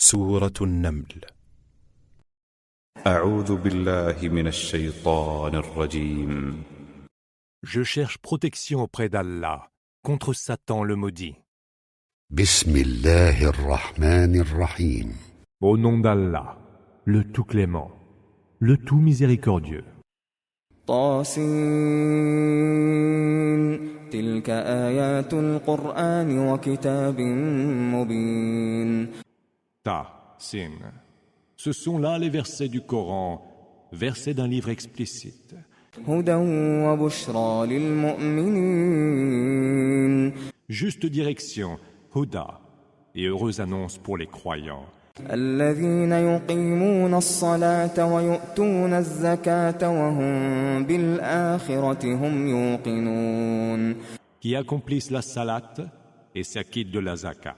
سورة النمل. أعوذ بالله من الشيطان الرجيم. Je cherche protection auprès d'Allah contre Satan le maudit. بسم الله الرحمن الرحيم. Au nom d'Allah, le tout clément, le tout miséricordieux. طاسين تلك آيات القرآن وكتاب مبين. Sin. Ce sont là les versets du Coran, versets d'un livre explicite. هدى وبشرى للمؤمنين. Juste direction, Huda, et heureuse annonce pour les croyants. الذين يقيمون الصلاة ويؤتون الزكاة وهم بالآخرة هم يوقنون. Qui accomplissent la salat et s'acquittent de la zakat,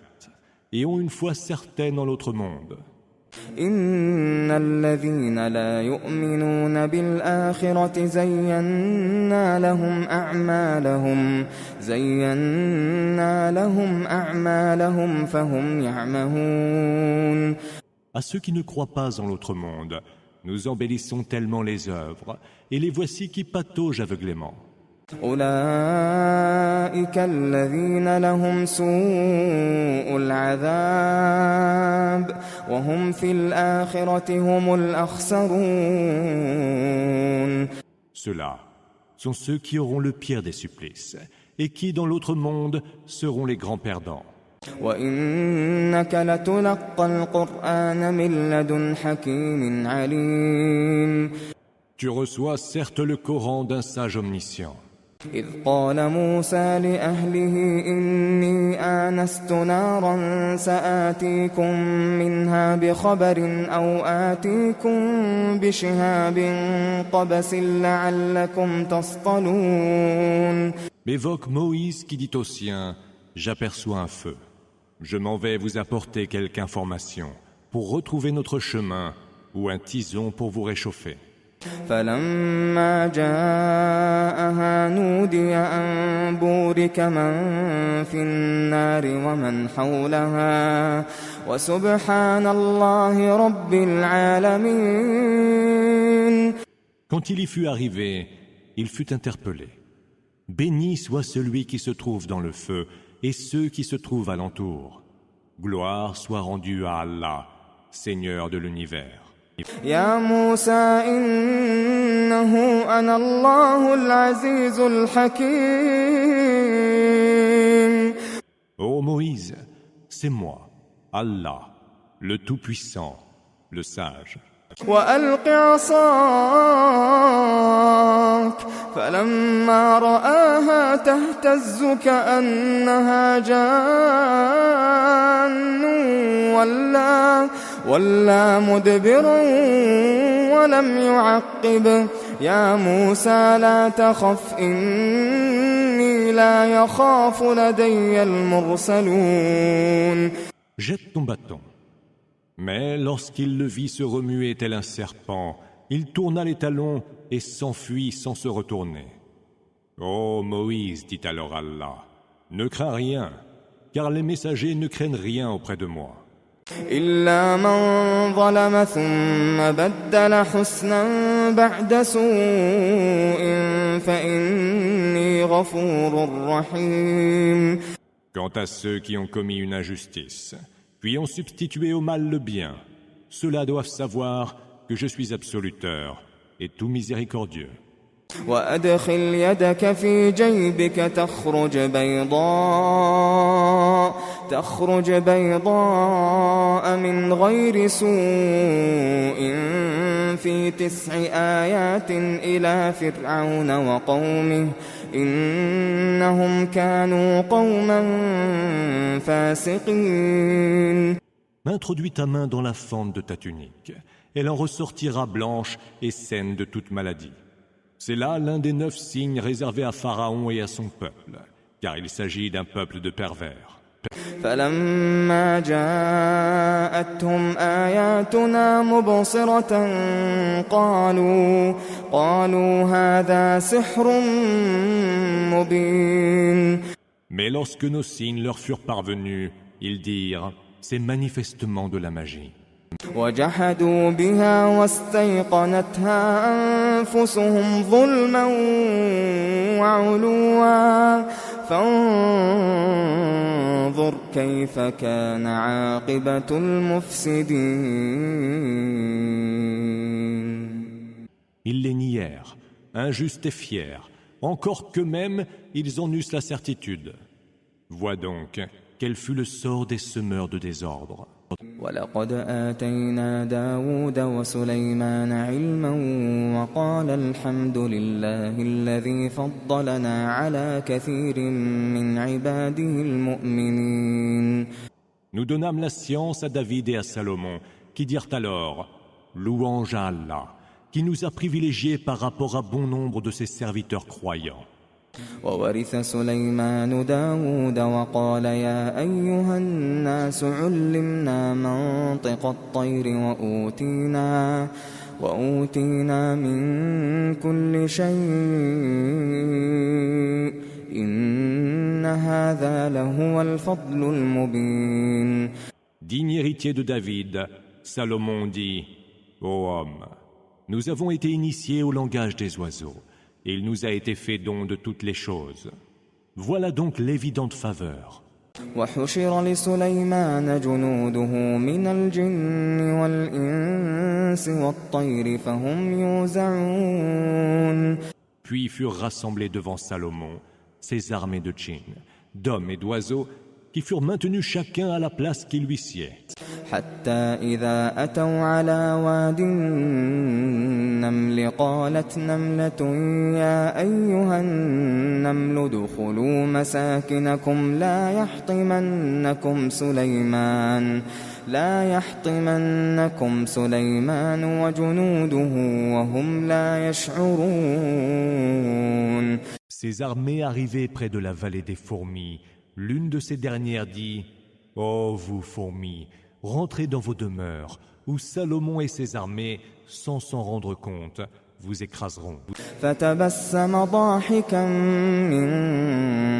et ont une foi certaine en l'autre monde. إن الذين لا يؤمنون بالآخرة زينا لهم أعمالهم فهم يعمهون. À ceux qui ne croient pas en l'autre monde, nous embellissons tellement les œuvres, et les voici qui pataugent aveuglément. أولئك الذين لهم سوء العذاب وهم في الآخرة هم الأخسرون. Ceux-là sont ceux qui auront le pire des supplices, et qui dans l'autre monde seront les grands perdants. وإنك لتلقى القرآن من لدن حكيم عليم. Tu reçois certes le Coran d'un sage omniscient. إذ قال موسى لأهله إني آنست نارا سآتيكم منها بخبر أو آتيكم بشهاب قبس لعلكم تصطلون. M'évoque Moïse qui dit aux siens, j'aperçois un feu. Je m'en vais vous apporter quelque information pour retrouver notre chemin ou un tison pour vous réchauffer. فلما جاءها نودي أن بورك من في النار ومن حولها وسبحان الله رب العالمين. Quand il y fut arrivé, il fut interpellé. Béni soit celui qui se trouve dans le feu et ceux qui se trouvent alentour. Gloire soit rendue à Allah, Seigneur de l'univers. يا موسى إنه أنا الله العزيز الحكيم. Ô Moïse, c'est moi, Allah, le Tout-Puissant, le Sage. وألق عصاك فلما رآها تهتز كأنها جان ولا مدبرا ولم يعقب. يا موسى لا تخف إني لا يخاف لدي المرسلون. Jette ton bâton. Mais lorsqu'il le vit se remuer tel un serpent, il tourna les talons et s'enfuit sans se retourner. Ô Moïse, dit alors Allah, ne crains rien, car les messagers ne craignent rien auprès de moi. إلا من ظلم ثم بدل حسنا بعد سوء فإني غفور رحيم. Quant à ceux qui ont commis une injustice, puis ont substitué au mal le bien, ceux-là doivent savoir que je suis absoluteur et tout miséricordieux. وأدخل يدك في جيبك تخرج بيضاء من غير سوء في 9 آيات إلى فرعون وقومه إنهم كانوا قوما فاسقين. Introduis ta main dans la fente de ta tunique. Elle en ressortira blanche et saine de toute maladie. C'est là l'un des 9 signes réservés à Pharaon et à son peuple, car il s'agit d'un peuple de pervers. فلما جاءتهم آياتنا مبصرة قالوا هذا سحر مبين. Mais lorsque nos signes leur furent parvenus, ils dirent c'est manifestement de la magie. وجحدوا بها واستيقنتها أنفسهم ظلما وعلوا فانظر كيف كان عاقبة المفسدين. Ils les nièrent, injustes et fiers, encore qu'eux-mêmes ils en eussent la certitude. Vois donc quel fut le sort des semeurs de désordre. ولقد آتينا داود وسليمان علما وقال الحمد لله الذي فضلنا على كثير من عباده المؤمنين. Nous donnâmes la science à David et à Salomon, qui dirent alors « Louange à Allah, qui nous a privilégiés par rapport à bon nombre de ses serviteurs croyants. » وورث سليمان داود وقال يا أيها الناس علمنا منطق الطير وأوتينا من كل شيء إن هذا لهو الفضل المبين. Digne héritier de David, Salomon dit « Ô homme, nous avons été initiés au langage des oiseaux. Et il nous a été fait don de toutes les choses. Voilà donc l'évidente faveur. وحشر لسليمان جنوده من الجن والإنس والطير فهم يوزعون. Puis furent rassemblés devant Salomon ces armées de djinns, d'hommes et d'oiseaux, qui furent maintenus chacun à la place qui lui sied. حتى إذا أتوا على واد النمل قالت نملة يا أيها النمل ادخلوا مساكنكم لا يحطمنكم سليمان وجنوده وهم لا يشعرون. Ces armées arrivées près de la vallée des fourmis, l'une de ces dernières dit « Ô vous fourmis, rentrez dans vos demeures, où Salomon et ses armées, sans s'en rendre compte, vous écraseront. » فتبسم ضاحكا من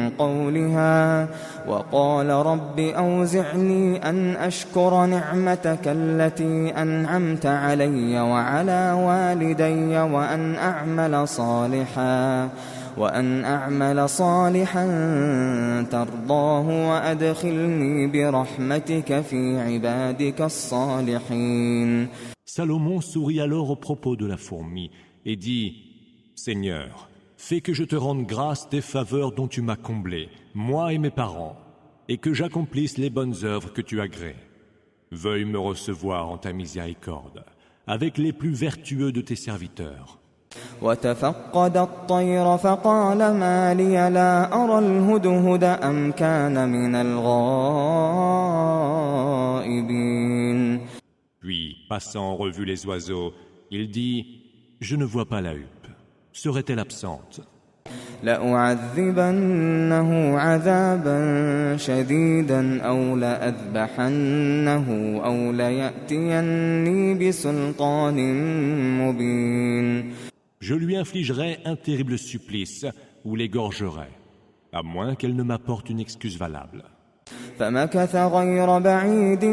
قولها وقال رب أوزعني أن أشكر نعمتك التي أنعمت علي وعلى والدي وأن أعمل صالحا ترضاه وأدخلني برحمتك في عبادك الصالحين. Salomon sourit alors au propos de la fourmi et dit « Seigneur, fais que je te rende grâce des faveurs dont tu m'as comblé, moi et mes parents, et que j'accomplisse les bonnes œuvres que tu agrées. Veuille me recevoir en ta miséricorde, avec les plus vertueux de tes serviteurs. » وتفقد الطير فقال ما لي لا أرى الهدهد أم كان من الغائبين. Puis, passant en revue les oiseaux, il dit « Je ne vois pas la huppe. Serait-elle absente ?» لأعذبنه عذابا شديدا أو لأذبحنه أو ليأتيني بسلطان مبين. Je lui infligerai un terrible supplice ou l'égorgerai, à moins qu'elle ne m'apporte une excuse valable. فمكث غير بعيد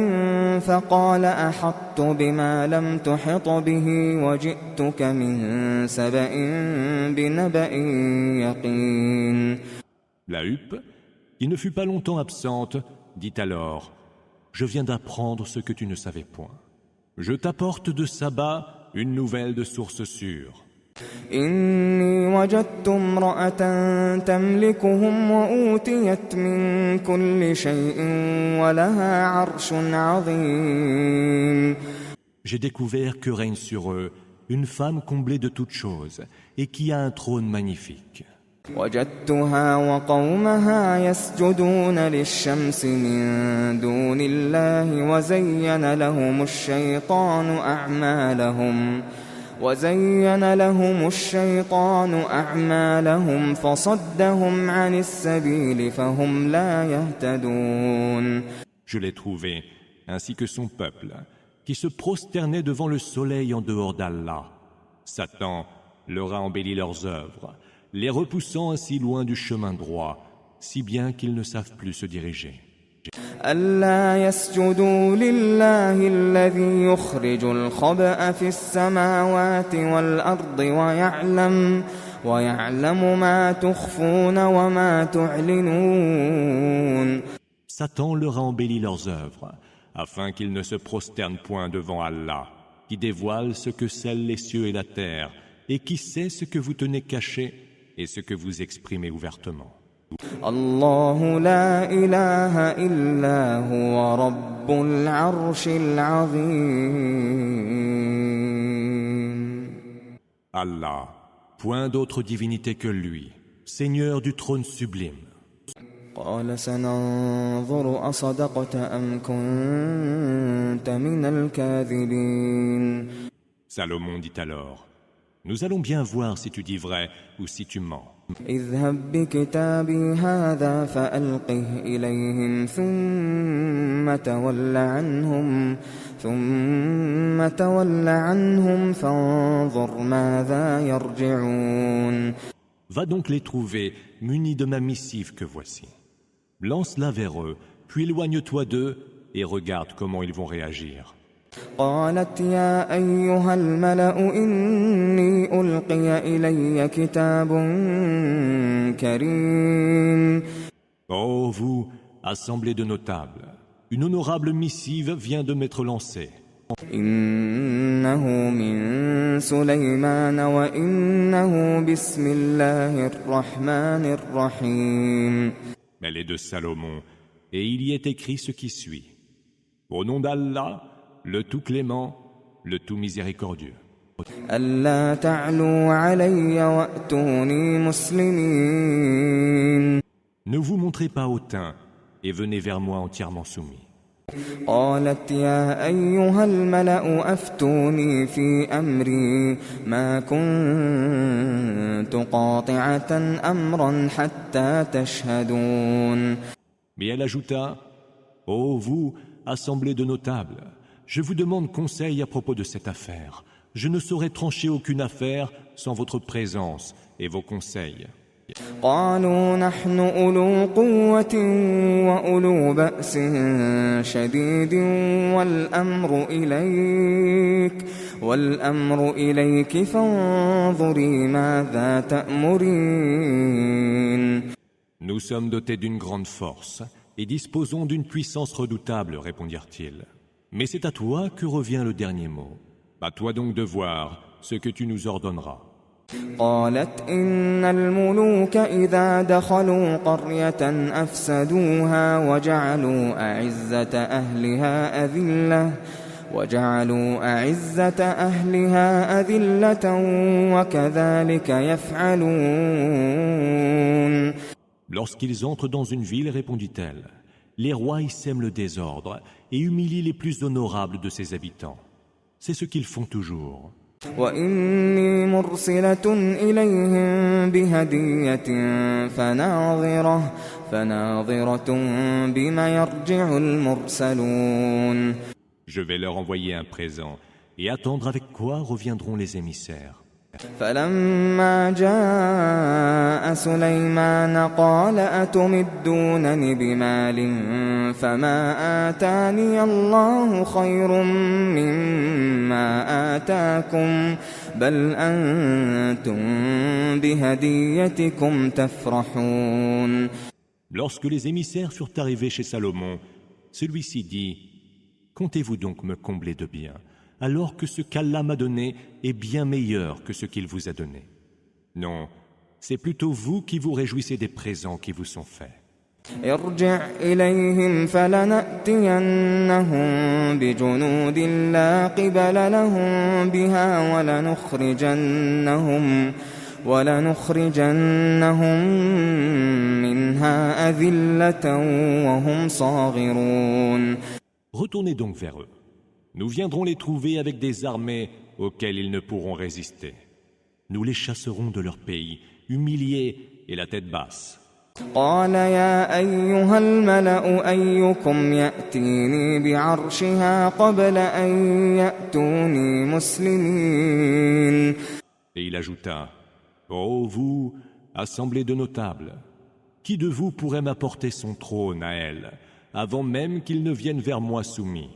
فقال أحطت بما لم تحط به وجئتك من سبأ بنبأ يقين. La huppe, qui ne fut pas longtemps absente, dit alors « Je viens d'apprendre ce que tu ne savais point. Je t'apporte de Saba une nouvelle de source sûre. » إني وجدت امرأة تملكهم وأوتيت من كل شيء ولها عرش عظيم. J'ai découvert que règne sur eux une femme comblée de toutes choses et qui a un trône magnifique. وجدتها وقومها يسجدون للشمس من دون الله وزين لهم الشيطان أعمالهم فصدهم عن السبيل فهم لا يهتدون. Je l'ai trouvé, ainsi que son peuple, qui se prosternait devant le soleil en dehors d'Allah. Satan leur a embelli leurs œuvres, les repoussant ainsi loin du chemin droit, si bien qu'ils ne savent plus se diriger. ألا يسجدوا لله الذي يخرج الخبأ في السماوات والأرض ويعلم ما تخفون وما تعلنون. Satan leur a embelli leurs œuvres, afin qu'ils ne se prosternent point devant Allah, qui dévoile ce que scellent les cieux et la terre, et qui sait ce que vous tenez caché et ce que vous exprimez ouvertement. الله لا إله إلا هو رب العرش العظيم. Allah, point d'autre divinité que lui, Seigneur du trône sublime. قال سننظر أصدقت أم كنت من الكاذبين. Salomon dit alors, nous allons bien voir si tu dis vrai ou si tu mens. اذهب بكتابي هذا فألقه إليهم ثم تول عنهم فانظر ماذا يرجعون. Va donc les trouver, munis de ma missive que voici. Lance-la vers eux, puis éloigne-toi d'eux et regarde comment ils vont réagir. قالت يا أيها الملأ إني ألقي إلي كتاب كريم. Ô vous, assemblée de notables, une honorable missive vient de m'être lancée. إنه من سليمان وإنه بسم الله الرحمن الرحيم. Elle est de Salomon, et il y est écrit ce qui suit. Au nom d'Allah, le tout clément, le tout miséricordieux. ألا تعلوا علي وأتوني مسلمين. Ne vous montrez pas hautain et venez vers moi entièrement soumis. قالت يا أيها الملأ أفتوني في أمري ما كنت قاطعة أمرا حتى تشهدون. Mais elle ajouta, ô vous, assemblée de notables, je vous demande conseil à propos de cette affaire. Je ne saurais trancher aucune affaire sans votre présence et vos conseils. قالوا نحن أولو قوة وأولو بأس شديد والأمر إليك فانظري ماذا تأمرين. Nous sommes dotés d'une grande force et disposons d'une puissance redoutable, répondirent-ils. Mais c'est à toi que revient le dernier mot. À toi donc de voir ce que tu nous ordonneras. قالت إن الملوك إذا دخلوا قرية أفسدوها وجعلوا أعزة أهلها أذلة وكذلك يفعلون. Lorsqu'ils entrent dans une ville, répondit-elle, les rois y sèment le désordre et humilient les plus honorables de ses habitants. C'est ce qu'ils font toujours. وإني مرسلة إليهم بهدية فناظرة بما يرجع المرسلون. Je vais leur envoyer un présent et attendre avec quoi reviendront les émissaires. فلما جاء سليمان قال أتمدونني بمال فما آتاني الله خير مما آتاكم بل أنتم بهديتكم تفرحون. Lorsque les émissaires furent arrivés chez Salomon, celui-ci dit, comptez-vous donc me combler de bien, alors que ce qu'Allah m'a donné est bien meilleur que ce qu'il vous a donné. Non, c'est plutôt vous qui vous réjouissez des présents qui vous sont faits. ارجع إليهم فلنأتينهم بجنود لا قبل لهم بها ولنخرجنهم منها أذلة وهم صاغرون. Retournez donc vers eux. Nous viendrons les trouver avec des armées auxquelles ils ne pourront résister. Nous les chasserons de leur pays, humiliés et la tête basse. قال يا أيها الملأ أيكم يأتيني بعرشها قبل أن يأتوني مسلمين. Et il ajouta, ô vous, assemblée de notables, qui de vous pourrait m'apporter son trône à elle, avant même qu'ils ne viennent vers moi soumis.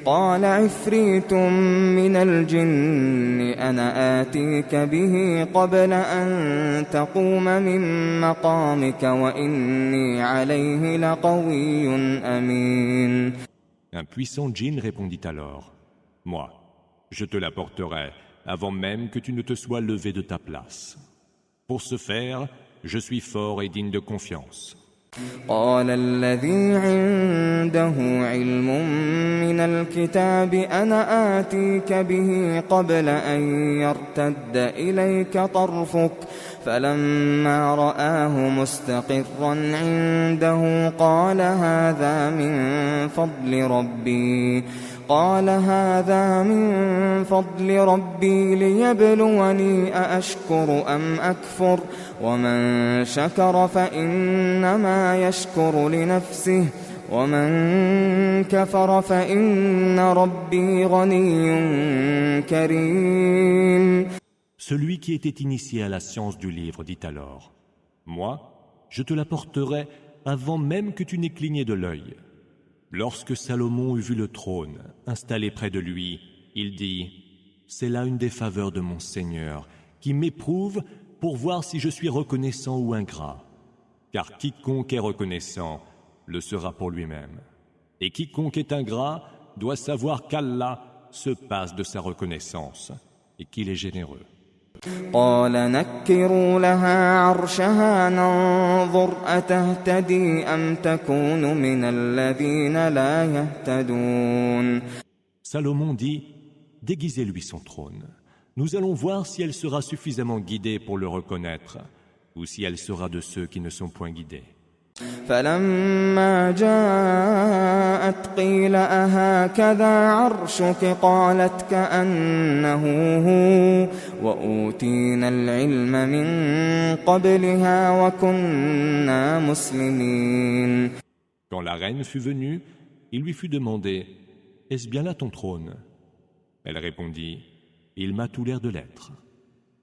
قال عفريت من الجن أنا آتيك به قبل أن تقوم من مقامك وإني عليه لقوي أمين. Un puissant djinn répondit alors, « Moi, je te l'apporterai avant même que tu ne te sois levé de ta place. Pour ce faire, je suis fort et digne de confiance. » قال الذي عنده علم من الكتاب أنا آتيك به قبل أن يرتد إليك طرفك فلما رآه مستقرا عنده قال هذا من فضل ربي ليبلوني أأشكر أم أكفر ومن شكر فإنما يشكر لنفسه ومن كفر فإن ربي غني كريم. Celui qui était initié à la science du livre dit alors, « Moi, je te l'apporterai avant même que tu n'aies cligné de l'œil. » Lorsque Salomon eut vu le trône installé près de lui, il dit, « C'est là une des faveurs de mon Seigneur, qui m'éprouve pour voir si je suis reconnaissant ou ingrat. Car quiconque est reconnaissant le sera pour lui-même. Et quiconque est ingrat doit savoir qu'Allah se passe de sa reconnaissance et qu'il est généreux. » قال نكروا لها عرشها ننظر أتهتدي أم تكون من الذين لا يهتدون. Salomon dit, déguisez-lui son trône. Nous allons voir si elle sera suffisamment guidée pour le reconnaître, ou si elle sera de ceux qui ne sont point guidés. فلما جاءت قيل أهكذا عرشك قالت كأنه هو وأوتينا العلم من قبلها وكنا مسلمين. Quand la reine fut venue, il lui fut demandé, « Est-ce bien là ton trône ?» Elle répondit, « Il m'a tout l'air de l'être. »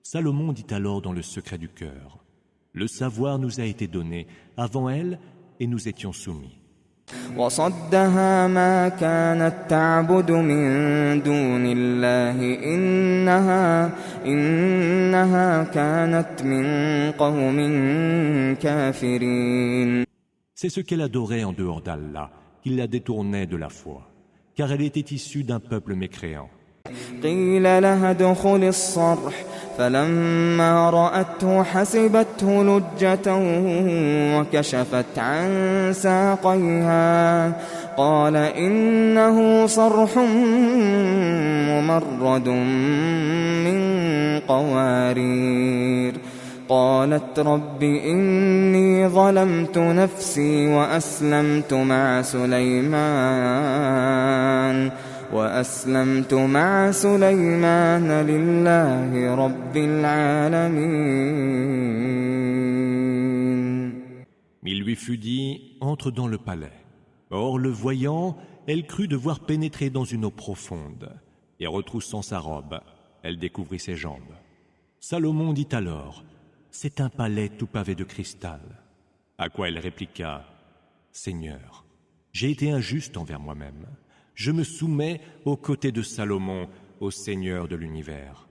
Salomon dit alors dans le secret du cœur, « Le savoir nous a été donné avant elle et nous étions soumis. » وصدها ما كانت تعبد من دون الله إنها كانت من قوم كافرين. C'est ce qu'elle adorait en dehors d'Allah, qui la détournait de la foi, car elle était issue d'un peuple mécréant. قيل لها ادخل الصرح فلما رأته حسبته لجة وكشفت عن ساقيها قال إنه صرح ممرد من قوارير قالت رب إني ظلمت نفسي وأسلمت مع سليمان لله رب العالمين. Il lui fut dit, entre dans le palais. Or, le voyant, elle crut devoir pénétrer dans une eau profonde, et retroussant sa robe, elle découvrit ses jambes. Salomon dit alors, c'est un palais tout pavé de cristal. À quoi elle répliqua, Seigneur, j'ai été injuste envers moi-même. Je me soumets aux côtés de Salomon, au Seigneur de l'univers.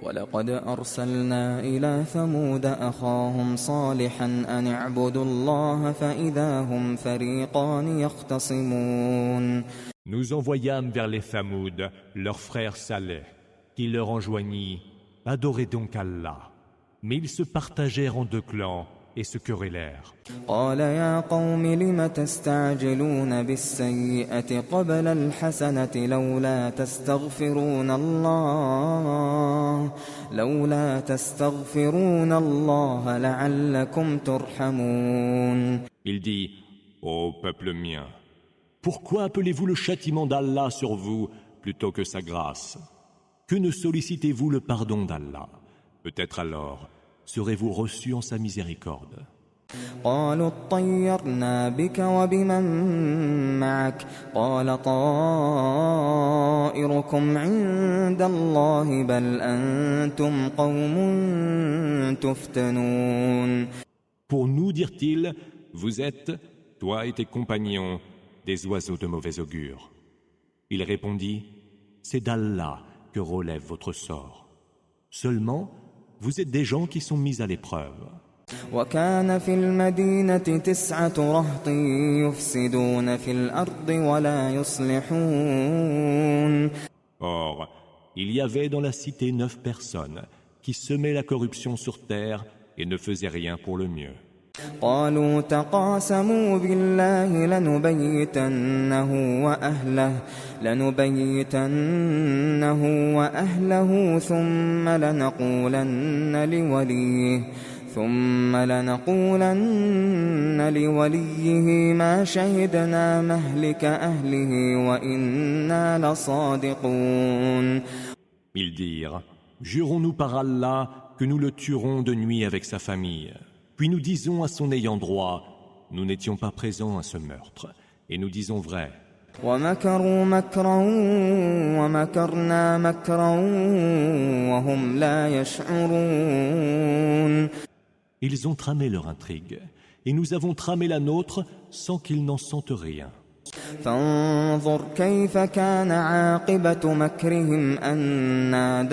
ولقد أرسلنا إلى ثمود أخاهم صالحا أن اعبدوا الله فإذا هم فريقان يختصمون. Nous envoyâmes vers les Thamoud leur frère Saleh, qui leur enjoignit « Adorez donc Allah ». Mais ils se partagèrent en deux clans et se querellèrent. قال يا قوم لم تستعجلون بالسيئة قبل الحسنة لولا تستغفرون الله لعلكم ترحمون. Il dit, ô peuple mien, pourquoi appelez-vous le châtiment d'Allah sur vous plutôt que sa grâce? Que ne sollicitez-vous le pardon d'Allah? Peut-être alors serez-vous reçus en sa miséricorde. قالوا اطيرنا بك وبمن معك قال طائركم عند الله بل أنتم قوم تفتنون. Pour nous, dirent-ils, vous êtes, toi et tes compagnons, des oiseaux de mauvais augure. Il répondit, c'est d'Allah que relève votre sort. Seulement, vous êtes des gens qui sont mis à l'épreuve. وكان في المدينة 9 رهط يفسدون في الأرض ولا يصلحون. Or, il y avait dans la cité 9 personnes qui semaient la corruption sur terre et ne faisaient rien pour le mieux. قالوا تقاسموا بالله لنبيتنه وأهله ثم لنقولن لوليه ما شهدنا مهلك أهله وإنا لصادقون. Ils dirent, jurons-nous par Allah que nous le tuerons de nuit avec sa famille. Puis nous disons à son ayant droit, nous n'étions pas présents à ce meurtre, et nous disons vrai. ومكروا مكرا ومكرنا مكرا وهم لا يشعرون. Ils ont tramé leur intrigue, et nous avons tramé la nôtre sans qu'ils n'en sentent rien. فانظر كيف كان عاقبة مكرهم أنا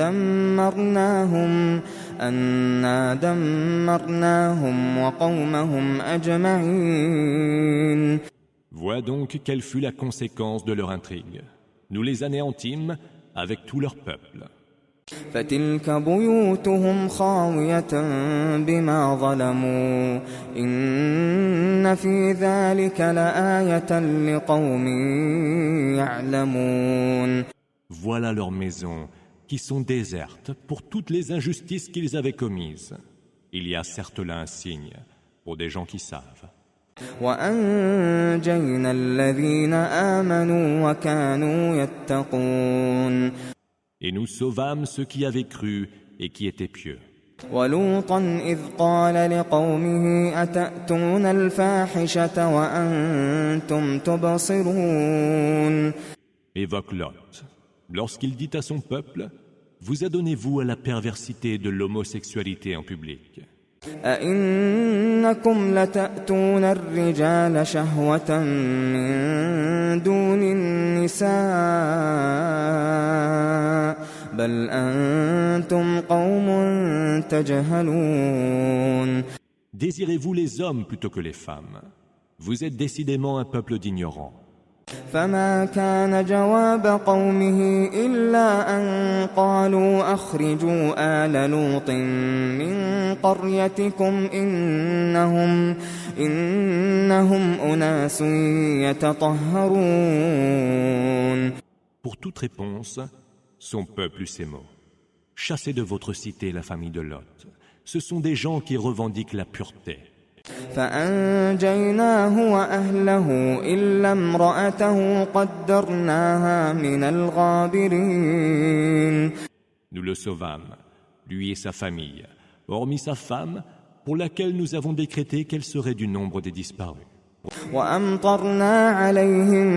دمرناهم وقومهم أجمعين. Vois donc quelle fut la conséquence de leur intrigue. Nous les anéantîmes avec tout leur peuple. فتلك بيوتهم خاوية بما ظلموا إن في ذلك لآية لقوم يعلمون. Voilà leurs maisons qui sont désertes pour toutes les injustices qu'ils avaient commises. Il y a certes là un signe pour des gens qui savent. وأنجينا الذين آمنوا وكانوا يتقون. Et nous sauvâmes ceux qui avaient cru et qui étaient pieux. ولوطا إذ قال لقومه أتأتون الفاحشة وأنتم تبصرون. Évoque Lot. Lorsqu'il dit à son peuple, vous adonnez-vous à la perversité de l'homosexualité en public. أئنكم لتأتون الرجال شهوة من دون النساء بل أنتم قوم تجهلون. Désirez-vous les hommes plutôt que les femmes? Vous êtes décidément un peuple d'ignorants. فما كان جواب قومه إلا أن قالوا أخرجوا آل لوط من قريتكم إنهم أناس يتطهرون. Pour toute réponse, son peuple eut ces mots. Chassez de votre cité la famille de Lot. Ce sont des gens qui revendiquent la pureté. فأنجيناه وأهله إلا امرأته قدرناها من الغابرين. Nous le sauvâmes, lui et sa famille, hormis sa femme, pour laquelle nous avons décrété qu'elle serait du nombre des disparus. وأمطرنا عليهم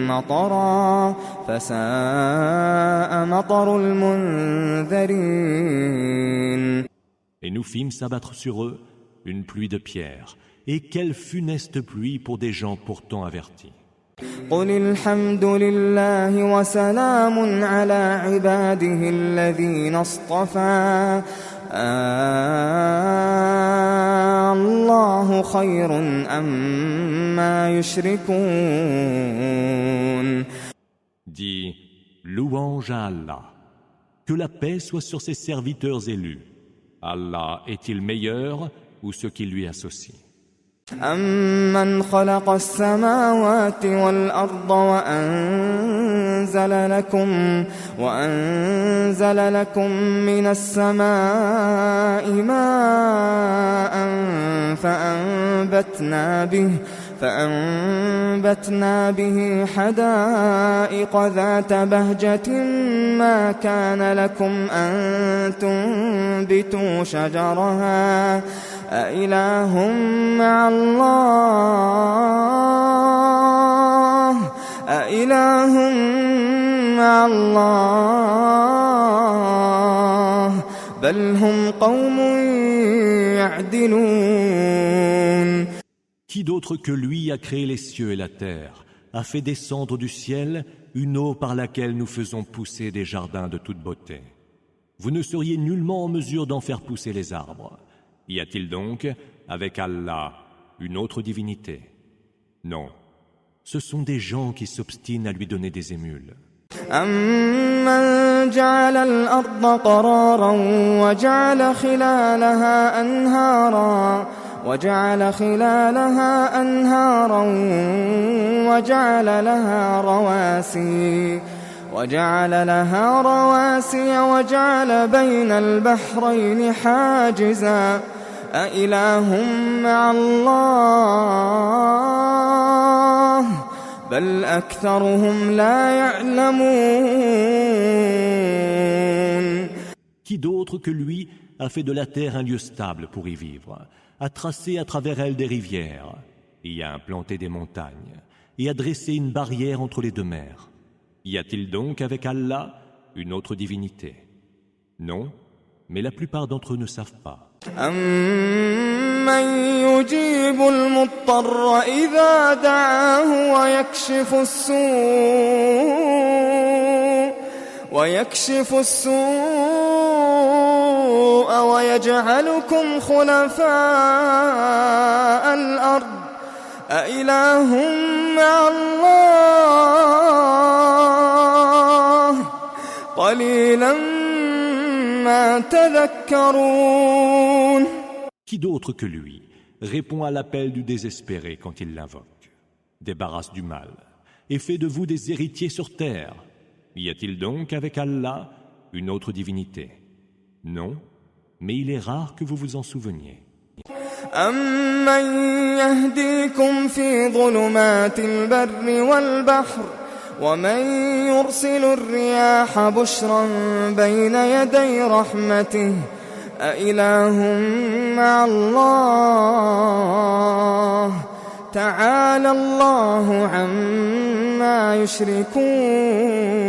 مطرا فساء مطر المنذرين. Et nous fîmes s'abattre sur eux une pluie de pierres, et quelle funeste pluie pour des gens pourtant avertis. قل الحمد لله وسلام على عباده الذين اصطفى الله خير أما يشركون. Dis, louange à Allah, que la paix soit sur ses serviteurs élus. Allah est-il meilleur ou ceux qui lui associent? أَمَّنْ خَلَقَ السَّمَاوَاتِ وَالْأَرْضَ وَأَنزَلَ لَكُم مِّنَ السَّمَاءِ مَاءً فأنبتنا به حدائق ذات بهجة ما كان لكم أن تنبتوا شجرها أإله مع الله بل هم قوم يعدلون. Qui d'autre que lui a créé les cieux et la terre, a fait descendre du ciel une eau par laquelle nous faisons pousser des jardins de toute beauté. Vous ne seriez nullement en mesure d'en faire pousser les arbres. Y a-t-il donc, avec Allah, une autre divinité? Non. Ce sont des gens qui s'obstinent à lui donner des émules. أَمَّنْ جَعَلَ الْأَرْضَ قَرَارًا وَجَعَلَ خِلَالَهَا أَنْهَارًا وَجَعَلَ لَهَا رواسي وَجَعَلَ بَيْنَ الْبَحْرَيْنِ حَاجِزًا أَإِلَٰهٌ مَّعَ اللَّهِ بَلْ أَكْثَرُهُمْ لَا يَعْلَمُونَ. Qui d'autre que lui a fait de la terre un lieu stable pour y vivre, a tracé à travers elle des rivières, y a implanté des montagnes, et a dressé une barrière entre les deux mers? Y a-t-il donc avec Allah une autre divinité? Non, mais la plupart d'entre eux ne savent pas. أَمَّن يُجِيبُ الْمُضْطَرَّ إِذَا دَعَاهُ وَيَكْشِفُ السُّوءَ وَيَجْعَلُكُمْ خُلَفَاءَ الْأَرْضِ أَإِلَٰهٌ مَّعَ اللَّهِ قَلِيلًا مَّا تَذَكَّرُونَ. Qui d'autre que lui répond à l'appel du désespéré quand il l'invoque, débarrasse du mal et fait de vous des héritiers sur terre? Y a-t-il donc avec Allah une autre divinité? Non, mais il est rare que vous vous en souveniez. أَمَّن يَهْدِيكُمْ فِي ظُلُمَاتِ الْبَرِّ وَالْبَحْرِ وَمَن يُرْسِلُ الرِّيَاحَ بُشْرًا بَيْنَ يَدَيْ رَحْمَتِهِ أَإِلَٰهٌ مَّعَ اللَّهِ تَعَالَى اللَّهُ عَمَّا يُشْرِكُونَ.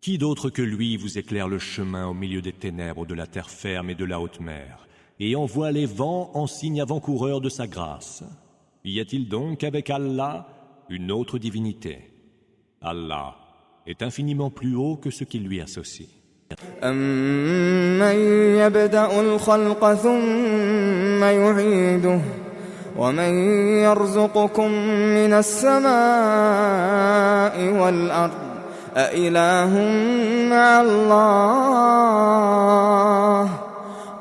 Qui d'autre que lui vous éclaire le chemin au milieu des ténèbres de la terre ferme et de la haute mer, et envoie les vents en signe avant-coureur de sa grâce? Y a-t-il donc avec Allah une autre divinité? Allah est infiniment plus haut que ce qui lui associe. أَمَّن يَبْدَأُ الْخَلْقَ ثُمَّ يُعِيدُهُ وَمَن يَرْزُقُكُم مِّنَ السَّمَاءِ وَالْأَرْضِ أَإِلَٰهٌ مَّعَ اللَّهِ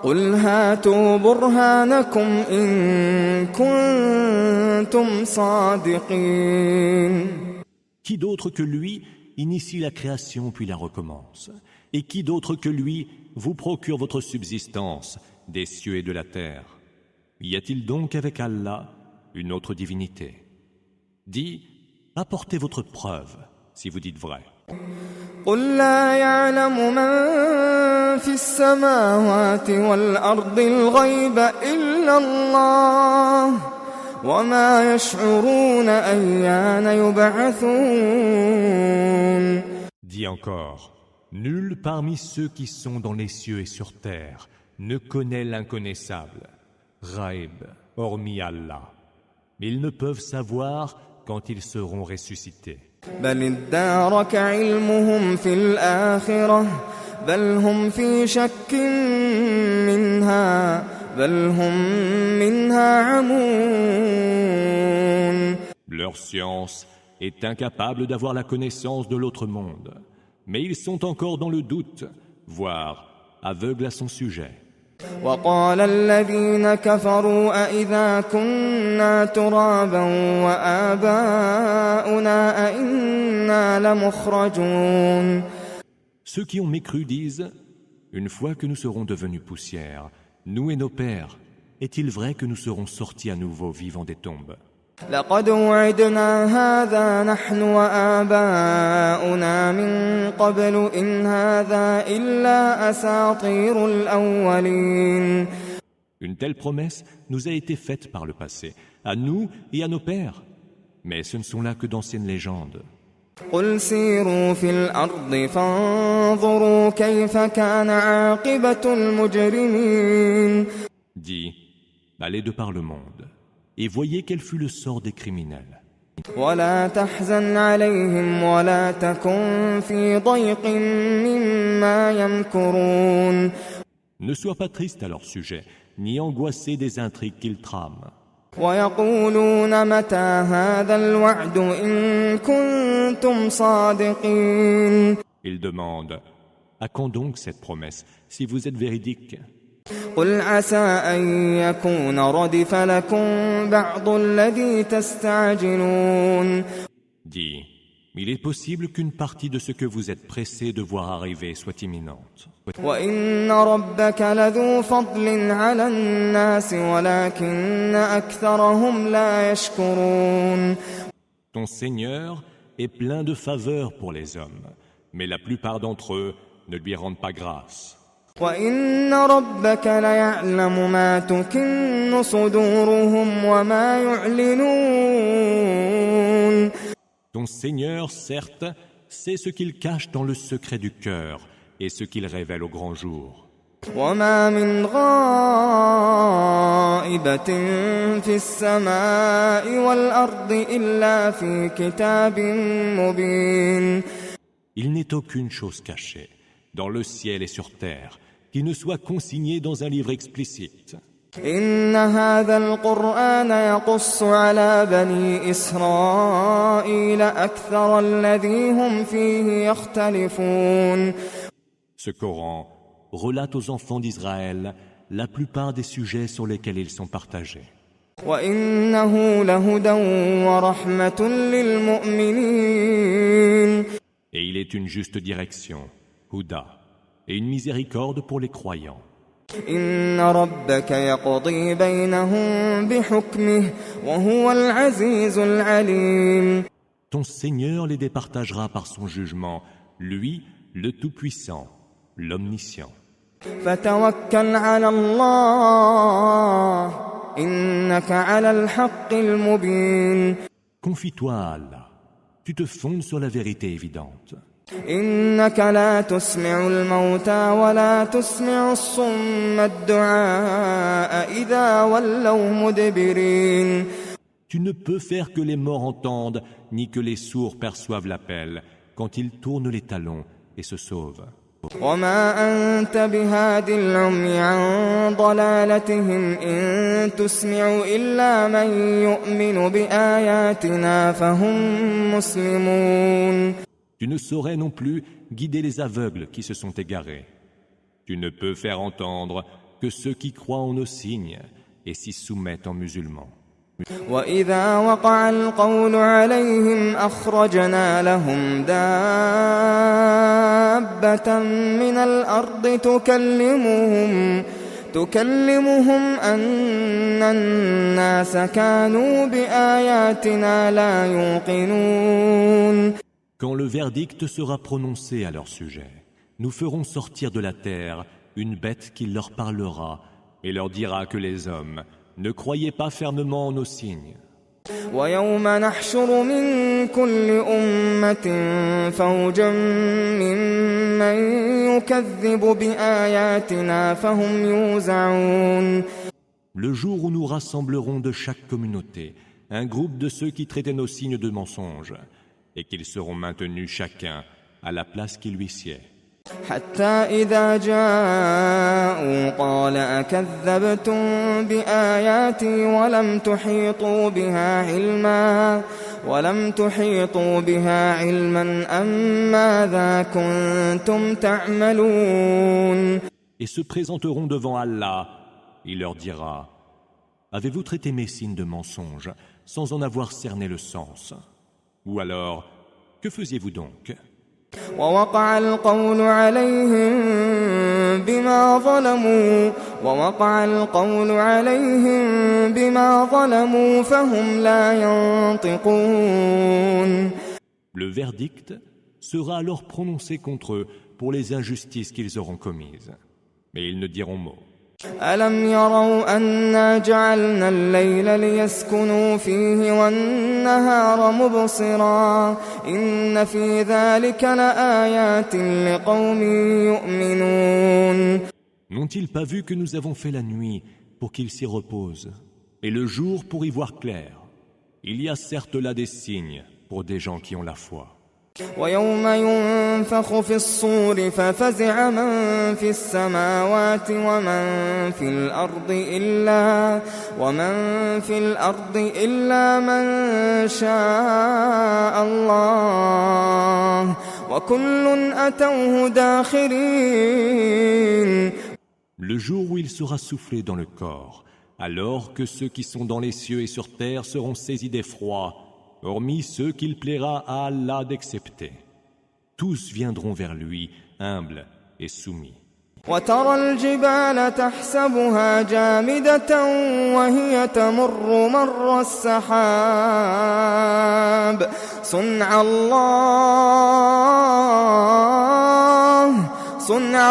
قُلْ هَاتُوا بُرْهَانَكُمْ إِن كُنتُمْ صَادِقِينَ. Qui d'autre que lui initie la création puis la recommence? Et qui d'autre que lui vous procure votre subsistance des cieux et de la terre? Y a-t-il donc avec Allah une autre divinité? Dis, apportez votre preuve si vous dites vrai. قُل لَّا يَعْلَمُ مَن فِي السَّمَاوَاتِ وَالْأَرْضِ الْغَيْبَ إِلَّا اللَّهُ وَمَا يَشْعُرُونَ أَيَّانَ يُبْعَثُونَ. Dis encore, nul parmi ceux qui sont dans les cieux et sur terre ne connaît l'inconnaissable, Ghaib, hormis Allah. Mais ils ne peuvent savoir quand ils seront ressuscités. بَلِ ادَّارَكَ عِلْمُهُمْ فِي الْآخِرَةِ بَلْ هُمْ فِي شَكٍّ مِّنْهَا بَلْ هُمْ مِنْهَا عَمُونَ. Leur science est incapable d'avoir la connaissance de l'autre monde, mais ils sont encore dans le doute, voire aveugles à son sujet. وَقَالَ الَّذِينَ كَفَرُوا أَإِذَا كُنَّا تُرَابًا وَآبَاؤُنَا أَإِنَّا لَمُخْرَجُونَ. Ceux qui ont mécru disent, une fois que nous serons devenus poussière, nous et nos pères, est-il vrai que nous serons sortis à nouveau vivants des tombes? لَقَدْ وُعِدْنَا هَذَا نَحْنُ وَآبَاؤُنَا مِن قَبْلُ إِنْ هَذَا إِلَّا أَسَاطِيرُ الْأَوَّلِينَ. Une telle promesse nous a été faite par le passé, à nous et à nos pères. Mais ce ne sont là que d'anciennes légendes. قُلْ سِيرُوا فِي الْأَرْضِ فَانظُرُوا كَيْفَ كَانَ عَاقِبَةُ الْمُجْرِمِينَ. Dis, allez de par le monde, et voyez quel fut le sort des criminels. ولا تحزن عليهم ولا تكن في ضيق مما يمكرون. Ne sois pas triste à leur sujet, ni angoissé des intrigues qu'ils trament. ويقولون متى هذا الوعد إن كنتم صادقين. Ils demandent « À quand donc cette promesse, si vous êtes véridique ?» قل عسى أن يكون ردف لكم بعض الذي تستعجلون. Dis, il est possible qu'une partie de ce que vous êtes pressé de voir arriver soit imminente. وإن ربك لذو فضل على الناس ولكن أكثرهم لا يشكرون. Ton Seigneur est plein de faveurs pour les hommes, mais la plupart d'entre eux ne lui rendent pas grâce. وإن ربك ليعلم ما تكن صدورهم وما يعلنون. Ton Seigneur, certes, sait ce qu'il cache dans le secret du cœur et ce qu'il révèle au grand jour. وما من غائبة في السماء والأرض إلا في كتاب مبين. Il n'est aucune chose cachée, dans le ciel et sur terre, qui ne soit consignée dans un livre explicite. إن هذا القرآن يقص على بني إسرائيل أكثر الذي هم فيه يختلفون. Ce Coran relate aux enfants d'Israël la plupart des sujets sur lesquels ils sont partagés. وإنه لهدى ورحمة للمؤمنين. Et il est une juste direction, Houda, et une miséricorde pour les croyants. إن ربك يقضي بينهم بحكمه وهو العزيز العليم. Ton Seigneur les départagera par son jugement, lui, le Tout-Puissant, l'Omniscient. فتوكل على الله إنك على الحق المبين. Confie-toi à Allah, tu te fondes sur la vérité évidente. إنك لا تسمع الموتى ولا تسمع الصم الدعاء إذا ولوا مدبرين. Tu ne peux faire que les morts entendent, ni que les sourds perçoivent l'appel, quand ils tournent les talons et se sauvent. وما أنت بهاد العمي عن ضلالتهم إن تسمع إلا من يؤمن بآياتنا فهم مسلمون. Tu ne saurais non plus guider les aveugles qui se sont égarés. Tu ne peux faire entendre que ceux qui croient en nos signes et s'y soumettent en musulmans. وإذا وقع القول عليهم أخرجنا لهم دابة من الأرض تكلمهم أن الناس كانوا بآياتنا لا يوقنون. Quand le verdict sera prononcé à leur sujet, nous ferons sortir de la terre une bête qui leur parlera et leur dira que les hommes ne croyaient pas fermement en nos signes. ويوم نحشر من كل أمة فوجا ممن يكذب بآياتنا فهم يوزعون. Le jour où nous rassemblerons de chaque communauté un groupe de ceux qui traitaient nos signes de mensonges, et qu'ils seront maintenus chacun à la place qui lui sied. حتى إذا جاءوا قال أكذبتم بآياتي ولم تحيطوا بها علما أم ماذا كنتم تعملون. Et se présenteront devant Allah. Il leur dira: Avez-vous traité mes signes de mensonges sans en avoir cerné le sens? Ou alors, que faisiez-vous donc? ووقع القول عليهم بما ظلموا فهم لا ينطقون. Le verdict sera alors prononcé contre eux pour les injustices qu'ils auront commises. Mais ils ne diront mot. ألم يروا أنا جعلنا الليل ليسكنوا فيه والنهار مبصرا إن في ذلك لآيات لقوم يؤمنون. N'ont-ils pas vu que nous avons fait la nuit pour qu'ils s'y reposent et le jour pour y voir clair? Il y a certes là des signes pour des gens qui ont la foi. ويوم ينفخ في الصور ففزع من في السماوات ومن في الأرض إلا من شاء الله وكل أتوه داخرين. Le jour où il sera soufflé dans le corps, alors que ceux qui sont dans les cieux et sur terre seront saisis d'effroi, hormis ceux qu'il plaira à Allah d'accepter. Tous viendront vers lui, humbles et soumis. وترى الجبال تحسبها جامدة وهي تمر مر السحاب صنع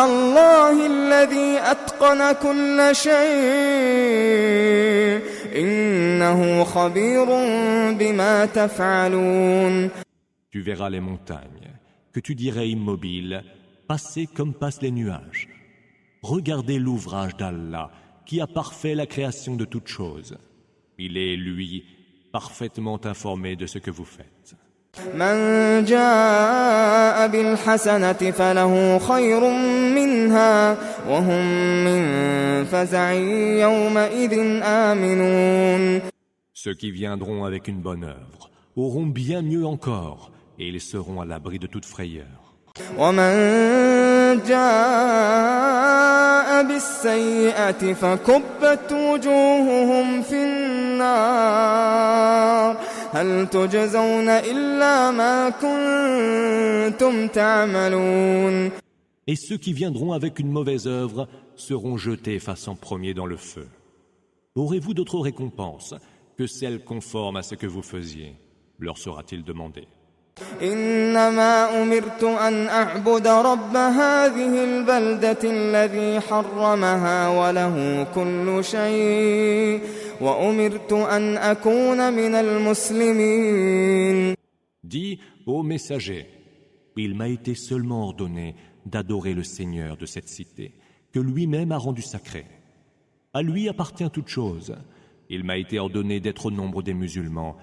الله الذي أتقن كل شيء إنه خبير بما تفعلون. Tu verras les montagnes, que tu dirais immobiles, passer comme passent les nuages. Regardez l'ouvrage d'Allah, qui a parfait la création de toutes choses. Il est, lui, parfaitement informé de ce que vous faites. من جاء بالحسنة فله خير منها وهم من فزع يومئذ آمنون. Ceux qui viendront avec une bonne œuvre auront bien mieux encore, et ils seront à l'abri de toute frayeur. ومن جاء بالسيئة فكبت وجوههم في النار هل تجزون إلا ما كنتم تعملون. Et ceux qui viendront avec une mauvaise œuvre seront jetés face en premier dans le feu. Aurez-vous d'autres récompenses que celles conformes à ce que vous faisiez, leur sera-t-il demandé. إنما أمرت أن أعبد رب هذه البلدة الذي حرمها وله كل شيء وأمرت أن أكون من المسلمين. Dis ô messager, il m'a été seulement ordonné d'adorer le Seigneur de cette cité, que lui-même a rendu sacrée. À lui appartient toute chose. Il m'a été ordonné d'être au nombre des musulmans.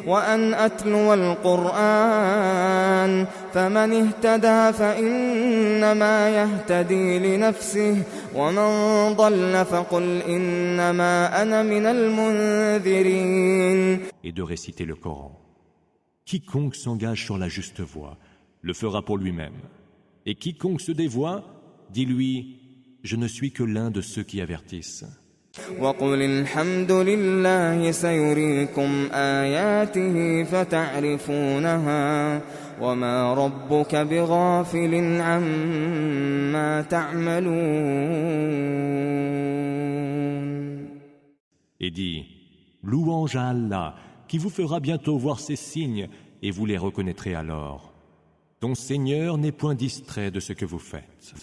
وأن أتلو القرآن فمن اهتدى فإنما يهتدي لنفسه ومن ضل فقل إنما أنا من المنذرين. Et de réciter le Coran. Quiconque s'engage sur la juste voie le fera pour lui-même. Et quiconque se dévoie, dis-lui, je ne suis que l'un de ceux qui avertissent. وقل الحمد لله سيريكم آياته فتعرفونها وما ربك بغافل عما تعملون. Et dis, louange à Allah, qui vous fera bientôt voir ces signes, et vous les reconnaîtrez alors. Ton Seigneur n'est point distrait de ce que vous faites.